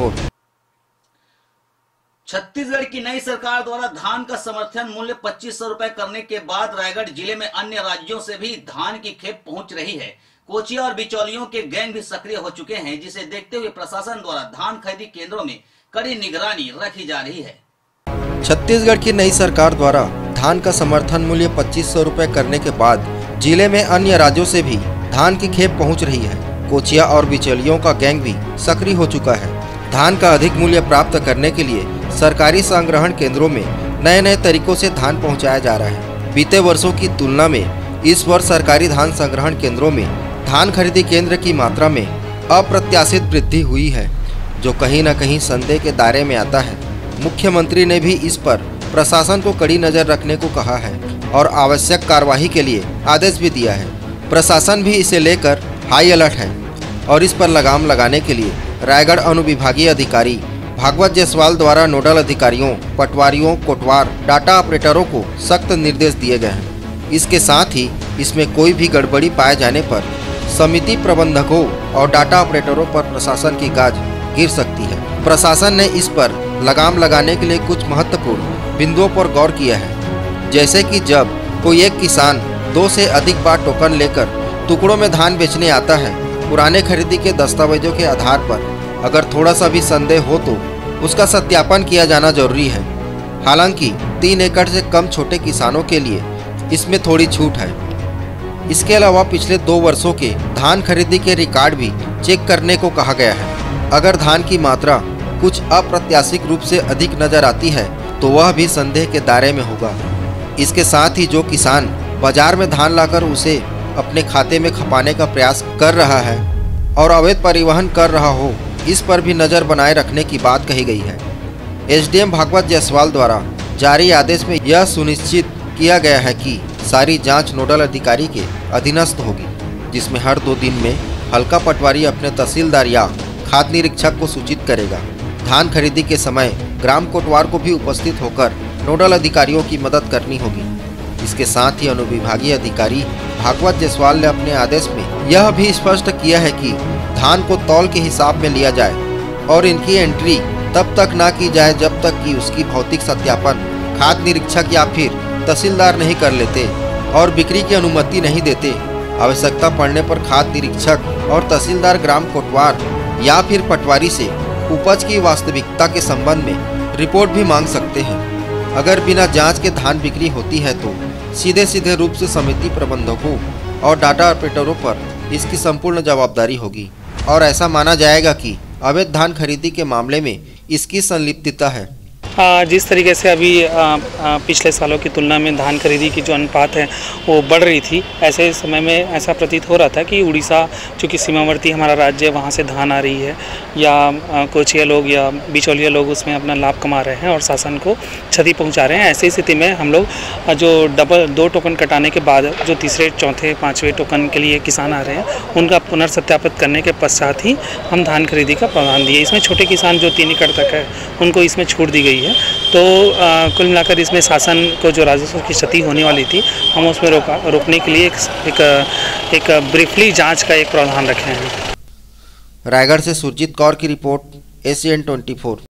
Report. Chhattisgarh की नई सरकार द्वारा धान का समर्थन मूल्य 2500 रुपए करने के बाद रायगढ़ जिले में अन्य राज्यों से भी धान की खेप पहुंच रही है। कोचिया और बिचौलियों के गैंग भी सक्रिय हो चुके हैं, जिसे देखते हुए प्रशासन द्वारा धान खरीदी केंद्रों में कड़ी निगरानी रखी जा रही है। छत्तीसगढ़ की नई सरकार द्वारा धान का समर्थन मूल्य 2500 रुपए करने के बाद जिले में अन्य राज्यों से भी धान की खेप पहुंच रही है। कोचिया और बिचौलियों का गैंग भी सक्रिय हो चुका है। धान का अधिक मूल्य प्राप्त करने के लिए सरकारी संग्रहण केंद्रों में नए नए तरीकों से धान पहुंचाया जा रहा है। बीते वर्षों की तुलना में इस वर्ष सरकारी धान संग्रहण केंद्रों में धान खरीदी केंद्र की मात्रा में अप्रत्याशित वृद्धि हुई है, जो कहीं न कहीं संदेह के दायरे में आता है। मुख्यमंत्री ने भी इस पर प्रशासन को कड़ी नजर रखने को कहा है और आवश्यक कार्यवाही के लिए आदेश भी दिया है। प्रशासन भी इसे लेकर हाई अलर्ट है और इस पर लगाम लगाने के लिए रायगढ़ अनुविभागीय अधिकारी भागवत जायसवाल द्वारा नोडल अधिकारियों, पटवारियों, कोटवार, डाटा ऑपरेटरों को सख्त निर्देश दिए गए हैं। इसके साथ ही इसमें कोई भी गड़बड़ी पाए जाने पर समिति प्रबंधकों और डाटा ऑपरेटरों पर प्रशासन की गाज गिर सकती है। प्रशासन ने इस पर लगाम लगाने के लिए कुछ महत्वपूर्ण बिंदुओं पर गौर किया है, जैसे कि जब कोई एक किसान 2 से अधिक बार टोकन लेकर टुकड़ों में धान बेचने आता है, पुराने खरीदी के दस्तावेजों के आधार पर अगर थोड़ा सा भी संदेह हो तो उसका सत्यापन किया जाना जरूरी है। हालांकि 3 एकड़ से कम छोटे किसानों के लिए इसमें थोड़ी छूट है। इसके अलावा पिछले 2 वर्षों के धान खरीदी के रिकॉर्ड भी चेक करने को कहा गया है। अगर धान की मात्रा कुछ अप्रत्याशित रूप से अधिक नजर आती है तो वह भी संदेह के दायरे में होगा। इसके साथ ही जो किसान बाजार में धान लाकर उसे अपने खाते में खपाने का प्रयास कर रहा है और अवैध परिवहन कर रहा हो, इस पर भी नज़र बनाए रखने की बात कही गई है। एसडीएम भागवत जायसवाल द्वारा जारी आदेश में यह सुनिश्चित किया गया है कि सारी जांच नोडल अधिकारी के अधीनस्थ होगी, जिसमें हर 2 दिन में हल्का पटवारी अपने तहसीलदार या खाद्य निरीक्षक को सूचित करेगा। धान खरीदी के समय ग्राम कोटवार को भी उपस्थित होकर नोडल अधिकारियों की मदद करनी होगी। इसके साथ ही अनुविभागीय अधिकारी भागवत जायसवाल ने अपने आदेश में यह भी स्पष्ट किया है कि धान को तौल के हिसाब में लिया जाए और इनकी एंट्री तब तक ना की जाए जब तक कि उसकी भौतिक सत्यापन खाद्य निरीक्षक या फिर तहसीलदार नहीं कर लेते और बिक्री की अनुमति नहीं देते। आवश्यकता पड़ने पर खाद्य निरीक्षक और तहसीलदार ग्राम कोटवार या फिर पटवारी से उपज की वास्तविकता के संबंध में रिपोर्ट भी मांग सकते हैं। अगर बिना जांच के धान बिक्री होती है तो सीधे सीधे रूप से समिति प्रबंधकों और डाटा ऑपरेटरों पर इसकी संपूर्ण जवाबदारी होगी और ऐसा माना जाएगा कि अवैध धान खरीदी के मामले में इसकी संलिप्तता है। जिस तरीके से अभी पिछले सालों की तुलना में धान खरीदी की जो अनुपात है वो बढ़ रही थी, ऐसे समय में ऐसा प्रतीत हो रहा था कि उड़ीसा चूँकि सीमावर्ती हमारा राज्य है, वहाँ से धान आ रही है या कोचिया लोग या बिचौलिया लोग उसमें अपना लाभ कमा रहे हैं और शासन को क्षति पहुँचा रहे हैं। ऐसी स्थिति में हम लोग जो 2 टोकन कटाने के बाद जो तीसरे, चौथे, 5वें टोकन के लिए किसान आ रहे हैं, उनका पुनर्सत्यापित करने के पश्चात ही हम धान खरीदी का प्रावधान दिए। इसमें छोटे किसान जो 3 एकड़ तक है उनको इसमें छूट दी गई है। तो कुल मिलाकर इसमें शासन को जो राजस्व की क्षति होने वाली थी, हम उसमें रोकने के लिए एक ब्रीफली जांच का एक प्रावधान रखे हैं। रायगढ़ से सुरजीत कौर की रिपोर्ट, ACN 24।